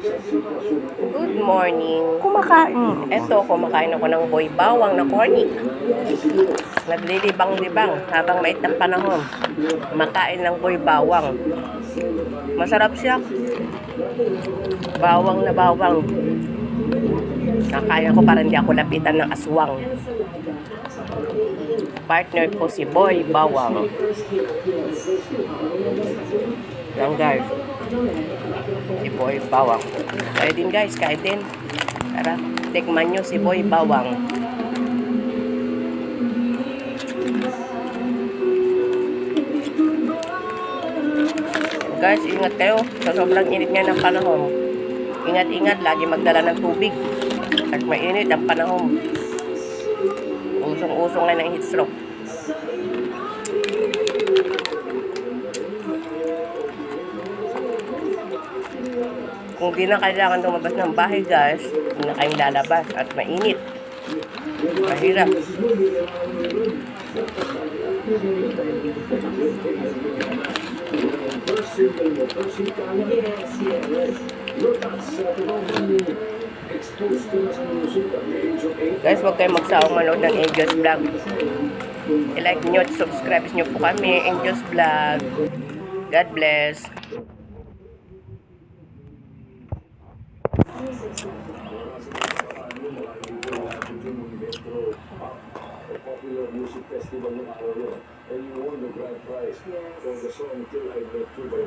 Good morning. Kumakain ako ng boy bawang na corny. Naglilibang-libang habang mait ng panahon. Makain ng boy bawang. Masarap siya. Bawang na bawang. Nakaya ko para hindi ako lapitan ng aswang. Partner ko si Boy Bawang. Yan guys. Si Boy Bawang. Kaya din guys, kaya din. Tara, tikman nyo si Boy Bawang. Guys, ingat kayo. Sa sobrang init nga ng panahon. Ingat-ingat, lagi magdala ng tubig. At mainit ang panahon. Usong-usong nga ng heat stroke. Kung di na kailangan lumabas ng bahay guys, hindi na kayong lalabas at mainit. Mahirap. Guys, huwag kayong magsawang manood ng Angel's Vlog. I-like nyo at subscribe nyo po kami, Angel's Vlog. God bless. Popular music festival ng Arroyo, and you won the grand prize for the song Till I Met You by